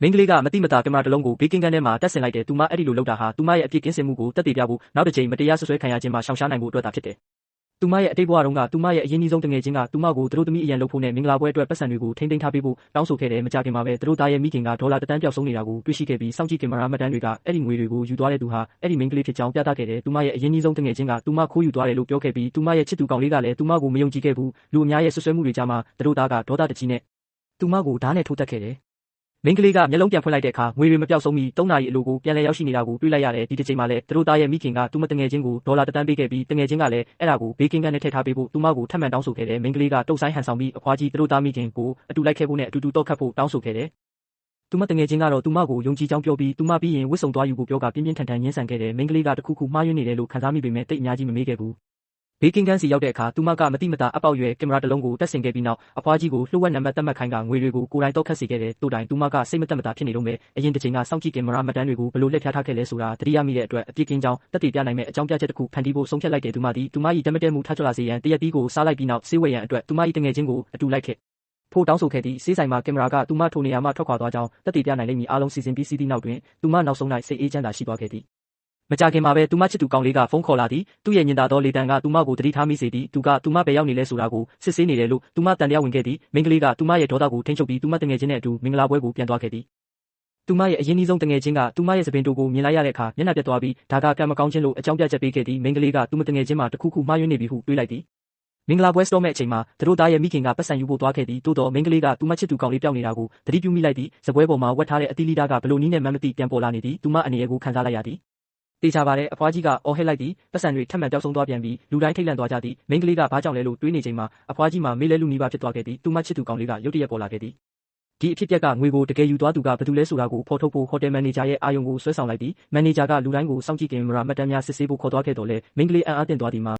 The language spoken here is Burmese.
မိန်းကလေးကမတိမတာကင်မရာတစ်လုံးကိုဘေးကင်းကန်းထဲမှာတက်ဆင်လိုက်တယ်သူမအဲ့ဒီလိုလုပ်တာဟာသူမရဲ့အပြစ်ကင်းစင်မှုကိုတက်တည်ပြဖို့နောက်တစ်ချိန်မတရားဆွဆွဲခံရခြင်းမှာရှောင်ရှားနိုင်ဖို့အတွက်သာဖြစ်တယ်သူမရဲ့အတိတ်ဘဝတုန်းကသူမရဲ့အရင်ကြီးဆုံးတငယ်ချင်းကသူမကိုသူတို့သမီးအရန်လုပ်ဖို့နဲ့မင်္ဂလာပွဲအတွက်ပတ်စံတွေကိုထိန်းသိမ်းထားပေးဖို့တောင်းဆိုခဲ့တယ်မကြခင်မှာပဲသူတို့သားရဲ့မိခင်ကဒေါ်လာ1 တန်းပျောက်ဆုံးနေတာကိုတွေ့ရှိခဲ့ပြီးစောင့်ကြည့်ကင်မရာမှတ်တမ်းတွေကအဲ့ဒီငွေတွေကိုယူသွားတဲ့သူဟာအဲ့ဒီမိန်းကလေးဖြစ်ကြောင်းပြသခဲ့တယ်သူမရဲ့အရင်ကြီးဆုံးတငယ်ချင်းကသူမခိုးယူသွားတယ်လို့ပြောခဲ့ပြီးသူမရဲ့ချစ်သူကောင်လေးကလည်းသူမကိုမယုံကြည်ခဲ့ဘူးလူအများရဲ့ဆွဆွဲမှုတွေကြားမှာသူတို့သားကဒေါသတကြီးနဲ့သူမကိုဓာတ်နဲ့ထိုးတက်ခဲ့တယ်မိန်းကလေးကမျက်လုံးပြန်ဖွင့်လိုက်တဲ့အခါငွေတွေမပြောက်ဆုံးမီ3 နာရီအလိုကိုပြန်လည်ရောက်ရှိနေတာကိုတွေ့လိုက်ရတယ်ဒီတစ်ချိန်မှာလည်းသူတို့သားရဲ့မိခင်ကသူမတငယ်ချင်းကိုဒေါ်လာ1 တန်းပေးခဲ့ပြီးတငယ်ချင်းကလည်းအဲ့ဒါကိုဘေးကင်းကန်းနဲ့ထည့်ထားပေးဖို့သူမကိုထပ်မံတောင်းဆိုခဲ့တယ်မိန်းကလေးကတုတ်ဆိုင်ဟန်ဆောင်ပြီးအဖွားကြီးသူတို့သားမိခင်ကိုအတူလိုက်ခဲ့ဖို့နဲ့အတူတူတော့ခတ်ဖို့တောင်းဆိုခဲ့တယ်သူမတငယ်ချင်းကတော့သူမကိုယုံကြည်ကြောင်းပြောပြီးသူမပြီးရင်ဝစ်စုံသွားယူဖို့ပြောကပြင်းပြင်းထန်ထန်ညှင်းဆန်ခဲ့တယ်မိန်းကလေးကတခုခုမှားယွင်းနေတယ်လို့ခံစားမိပေမဲ့တိတ်အများကြီးမမေးခဲ့ဘူးဘေးကင်းကန်းစီရောက်တဲ့အခါသူမကမတိမတာအပေါက်ရွယ်ကင်မရာတစ်လုံးကိုတက်ဆင်ခဲ့ပြီးနောက်အဖွားကြီးကိုလှုပ်ဝက်နံပါတ်သတ်မှတ်ခိုင်းကငွေတွေကိုကိုယ်တိုင်တော့ခတ်စေခဲ့တယ်တိုးတိုင်သူမကစိတ်မသက်မသာဖြစ်နေတော့မယ်အရင်တစ်ချိန်ကစောင့်ကြည့်ကင်မရာမှတ်တမ်းတွေကိုဘယ်လိုလက်ဖြားထားခဲ့လဲဆိုတာတတိယမိတဲ့အတွက်အပြစ်ကင်းကြောင်းတက်တည်ပြနိုင်မဲ့အကြောင်းပြချက်တစ်ခုဖန်တီးဖို့ဆုံးဖြတ်လိုက်တယ်သူမသည်သူမ၏ဓမ္မတဲမှုထချွတ်လာစေရန်တရက်ပြီးကိုစားလိုက်ပြီးနောက်ဆေးဝယ်ရန်အတွက်သူမ၏တငယ်ချင်းကိုအတူလိုက်ခဲ့ဖို့တောင်းဆိုခဲ့သည့်ဆေးဆိုင်မှာကင်မရာကသူမထိုနေရာမှထွက်ခွာသွားကြောင်းတက်တည်ပြနိုင်လိမ့်မည်အားလုံးစီစဉ်ပြီးစီးသည့်နောက်တွင်သူမနောက်ဆုံး၌စိတ်အေးချမ်းသာရှိသွားခဲ့သည်မကြခင်မှာပဲသူမချစ်သူကောင်လေးကဖုန်းခေါ်လာသည်သူ့ရဲ့ညင်သာသောလေတံကသူမကိုတတိထားမိစေသည်သူကသူမဘယ်ရောက်နေလဲဆိုတာကိုစစ်ဆေးနေတယ်လို့သူမတန်တရားဝင်ခဲ့သည်မိန်းကလေးကသူမရဲ့ဒေါသကိုထိန်းချုပ်ပြီးသူမတငယ်ချင်းနဲ့အတူမင်္ဂလာပွဲကိုပြန်သွားခဲ့သည်သူမရဲ့အရင်ဆုံးတငယ်ချင်းကသူမရဲ့စပင်တိုကိုမြင်လိုက်ရတဲ့အခါမျက်နှာပြတ်သွားပြီးဒါကကံမကောင်းခြင်းလို့အကြောင်းပြချက်ပေးခဲ့သည်မိန်းကလေးကသူမတငယ်ချင်းမှာတခုခုမှားယွင်းနေပြီဟုတွေးလိုက်သည်မင်္ဂလာပွဲစတော့မဲ့အချိန်မှာသူတို့သားရဲ့မိခင်ကပတ်စံယူဖို့သွားခဲ့သည်တိုးတော့မိန်းကလေးကသူမချစ်သူကောင်လေးပြောင်းနေတာကိုသတိပြုမိလိုက်သည်စပွဲပေါ်မှာဝတ်ထားတဲ့အသီးလီးသားကဘလို့နီးနဲ့မှန်းမသိပြန်ပေါ်လာနေသည်သူမအနေအကိုခံစားလိုက်ရသည်တေချာပါတယ်အဖွားကြီးကအော်ဟစ်လိုက်သည်ပတ်စံတွေထပ်မံပျောက်ဆုံးသွားပြန်ပြီးလူတိုင်းထိတ်လန့်သွားကြသည်မိန်းကလေးကဘာကြောင့်လဲလို့တွေးနေချိန်မှာအဖွားကြီးမှာမေးလဲလူနီးပါးဖြစ်သွားခဲ့သည်သူမချစ်သူကောင်လေးကရုတ်တရက်ပေါ်လာခဲ့သည်ဒီအဖြစ်ပြက်ကငွေကိုတကယ်ယူသွားသူကဘယ်သူလဲဆိုတာကိုဖော်ထုတ်ဖို့ဟိုတယ်မန်နေဂျာရဲ့အာရုံကိုဆွဲဆောင်လိုက်သည်မန်နေဂျာကလူတိုင်းကိုစောင့်ကြည့်ကင်မရာမှတ်တမ်းများစစ်ဆေးဖို့ခေါ်သွားခဲ့တော့လဲမိန်းကလေးအံ့အားသင့်သွားသည်မှာ